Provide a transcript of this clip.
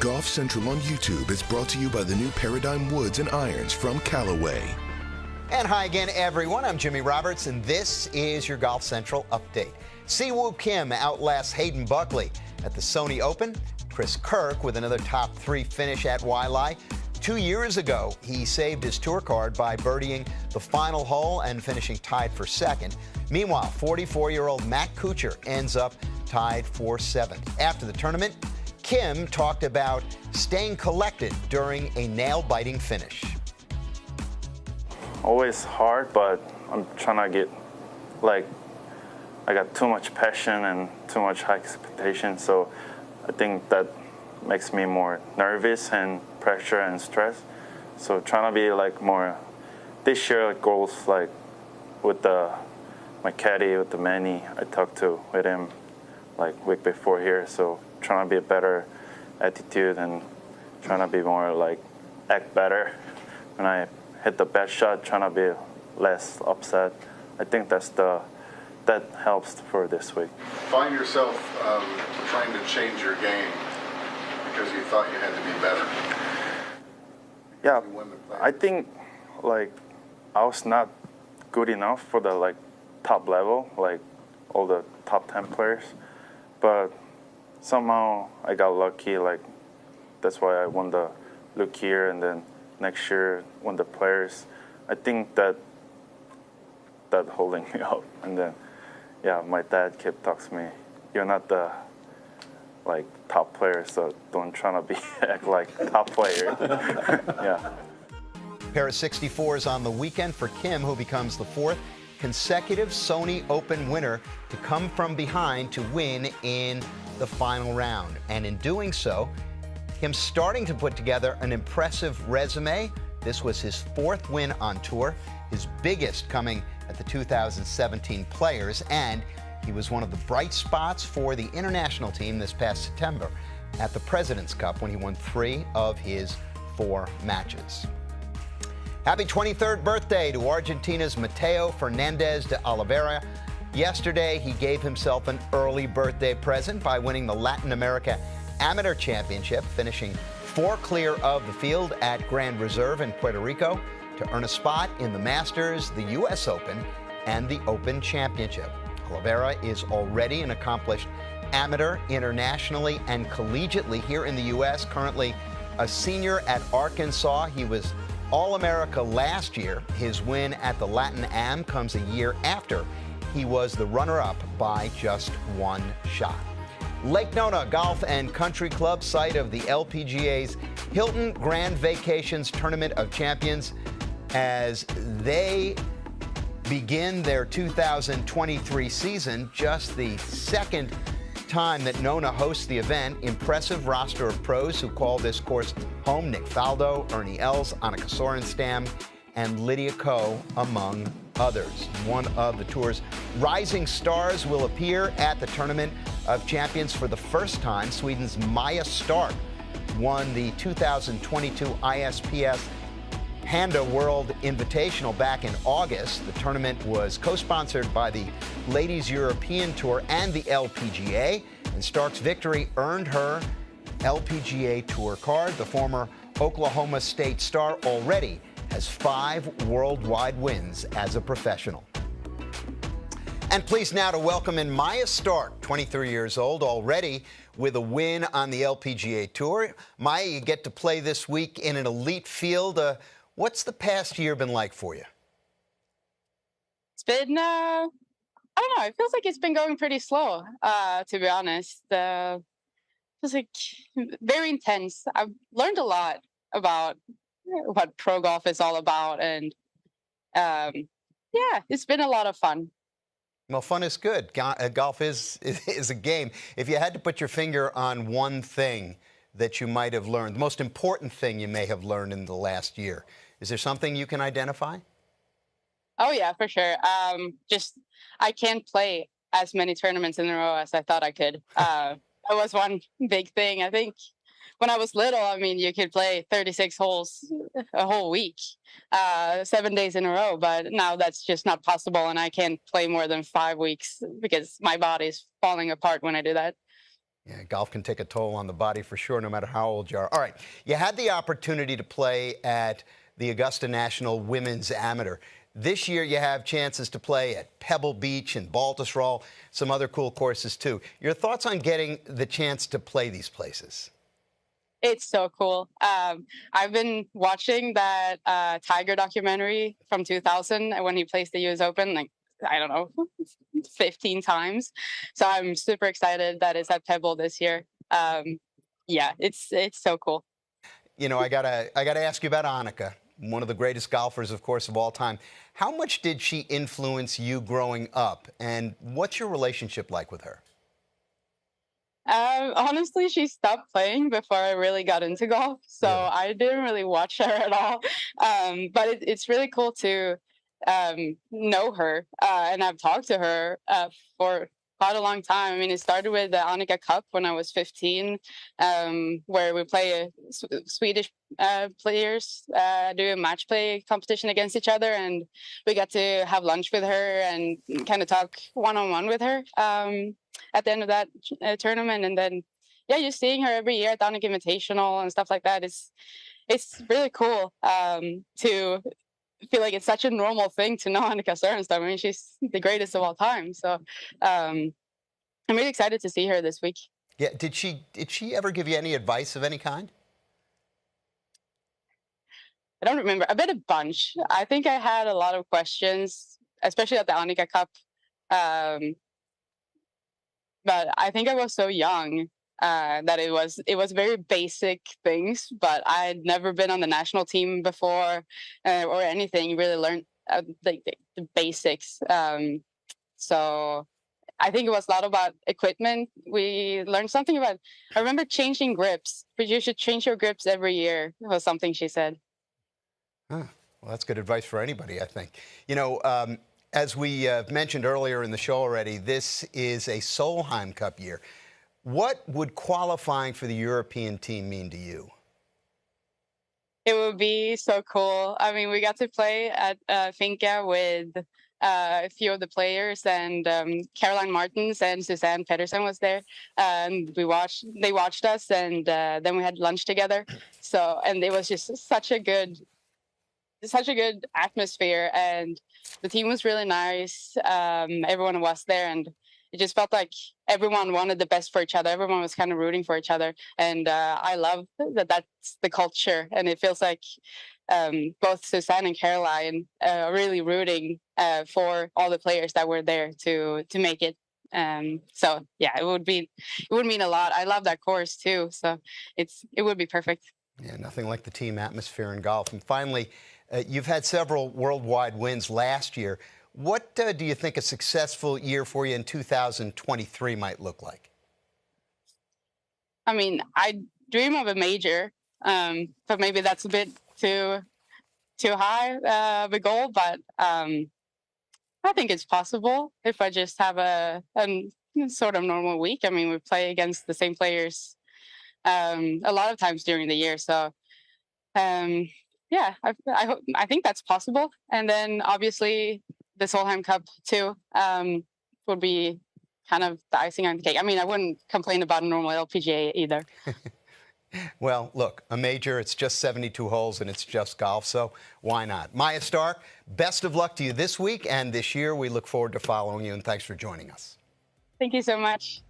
Golf Central on YouTube is brought to you by the new Paradigm Woods and Irons from Callaway. And hi again, everyone. I'm Jimmy Roberts, and this is your Golf Central update. Siwoo Kim outlasts Hayden Buckley at the Sony Open. Chris Kirk with another top 3 finish at Waialae. 2 years ago, he saved his tour card by birdieing the final hole and finishing tied for second. Meanwhile, 44-year-old Matt Kuchar ends up tied for 7th. After the tournament, Kim talked about staying collected during a nail-biting finish. Always hard, but I'm trying to get, I got too much passion and too much high expectation, so I think that makes me more nervous and pressure and stress. So trying to be more, this year goals with my caddy, with the Manny I talked to with him week before here, so trying to be a better attitude and trying to be more act better when I hit the bad shot, trying to be less upset. I think that helps for this week. Find yourself trying to change your game because you thought you had to be better? Yeah, I think I was not good enough for the top level, all the top 10 players, but somehow I got lucky. That's why I won the Look Here, and then next year won the Players. I think that holding me up, and then my dad kept talking to me, you're not the top player, so don't try to be act like top player. Yeah. Pair of 64s on the weekend for Kim, who becomes the 4th consecutive Sony Open winner to come from behind to win in the final round. And in doing so, Kim's starting to put together an impressive resume. This was his 4th win on tour, his biggest coming at the 2017 Players, and he was one of the bright spots for the international team this past September at the President's Cup when he won 3 of his 4 matches. Happy 23rd birthday to Argentina's Mateo Fernandez de Oliveira. Yesterday, he gave himself an early birthday present by winning the Latin America Amateur Championship, finishing 4 clear of the field at Grand Reserve in Puerto Rico to earn a spot in the Masters, the U.S. Open, and the Open Championship. Oliveira is already an accomplished amateur internationally and collegiately here in the U.S., currently a senior at Arkansas. He was All-America last year. His win at the Latin Am comes a year after he was the runner-up by just 1 shot. Lake Nona Golf and Country Club, site of the LPGA's Hilton Grand Vacations Tournament of Champions, as they begin their 2023 season, just the 2nd time that Nona hosts the event. Impressive roster of pros who call this course home: Nick Faldo, Ernie Els, Annika Sorenstam, and Lydia Ko, among others. One of the tour's rising stars will appear at the Tournament of Champions for the first time. Sweden's Maja Stark won the 2022 ISPS Handa World Invitational back in August. The tournament was co-sponsored by the Ladies European Tour and the LPGA, and Stark's victory earned her LPGA Tour card. The former Oklahoma State star already has 5 worldwide wins as a professional. And pleased now to welcome in Maja Stark, 23 years old, already with a win on the LPGA Tour. Maja, you get to play this week in an elite field. What's the past year been like for you? It's been, I don't know, it feels like it's been going pretty slow, to be honest. It was very intense. I've learned a lot about what pro golf is all about, and it's been a lot of fun. Well, fun is good. Golf is a game. If you had to put your finger on one thing that you might have learned, the most important thing you may have learned in the last year, is there something you can identify? Oh, yeah, for sure. I can't play as many tournaments in a row as I thought I could. That was one big thing. I think when I was little, you could play 36 holes a whole week, 7 days in a row. But now that's just not possible, and I can't play more than 5 weeks because my body's falling apart when I do that. Yeah, golf can take a toll on the body for sure, no matter how old you are. All right, you had the opportunity to play at the Augusta National Women's Amateur. This year, you have chances to play at Pebble Beach and Baltusrol, some other cool courses too. Your thoughts on getting the chance to play these places? It's so cool. I've been watching that Tiger documentary from 2000 when he placed the U.S. Open, like, I don't know, 15 times. So I'm super excited that it's at Pebble this year. Yeah, it's so cool. You know, I gotta ask you about Annika, one of the greatest golfers, of course, of all time. How much did she influence you growing up, and what's your relationship like with her? Honestly, she stopped playing before I really got into golf, so Really? I didn't really watch her at all. But it's really cool to know her, and I've talked to her for quite a long time. I mean, it started with the Annika Cup when I was 15, where we play Swedish players do a match play competition against each other, and we got to have lunch with her and kind of talk one-on-one with her at the end of that tournament. And then, yeah, just seeing her every year at the Annika Invitational and stuff like that is it's really cool to feel like it's such a normal thing to know Annika Sternstad. I mean, she's the greatest of all time. So I'm really excited to see her this week. Yeah, did she ever give you any advice of any kind? I don't remember. I bet a bunch. I think I had a lot of questions, especially at the Annika Cup. But I think I was so young that it was very basic things. But I had never been on the national team before or anything. Really learned the basics. So I think it was a lot about equipment. We learned something about. I remember changing grips. But you should change your grips every year. Was something she said. Huh. Well, that's good advice for anybody, I think. You know, as we mentioned earlier in the show already, this is a Solheim Cup year. What would qualifying for the European team mean to you? It would be so cool. I mean, we got to play at Finca with a few of the players, and Caroline Martins and Suzanne Pedersen was there. And they watched us, and then we had lunch together. So, and it was just such a good atmosphere, and the team was really nice. Everyone was there, and it just felt like everyone wanted the best for each other. Everyone was kind of rooting for each other, and I love that that's the culture. And it feels like both Suzanne and Caroline are really rooting for all the players that were there to make it. So yeah, it would mean a lot. I love that course too, so it would be perfect. Yeah, nothing like the team atmosphere in golf. And finally, you've had several worldwide wins last year. What do you think a successful year for you in 2023 might look like? I mean, I dream of a major, but maybe that's a bit too high of a goal. But I think it's possible if I just have a sort of normal week. I mean, we play against the same players a lot of times during the year, so yeah, I think that's possible. And then obviously the Solheim Cup too would be kind of the icing on the cake. I mean, I wouldn't complain about a normal LPGA either. Well, look, a major, it's just 72 holes and it's just golf, so why not? Maja Stark, best of luck to you this week and this year. We look forward to following you, and thanks for joining us. Thank you so much.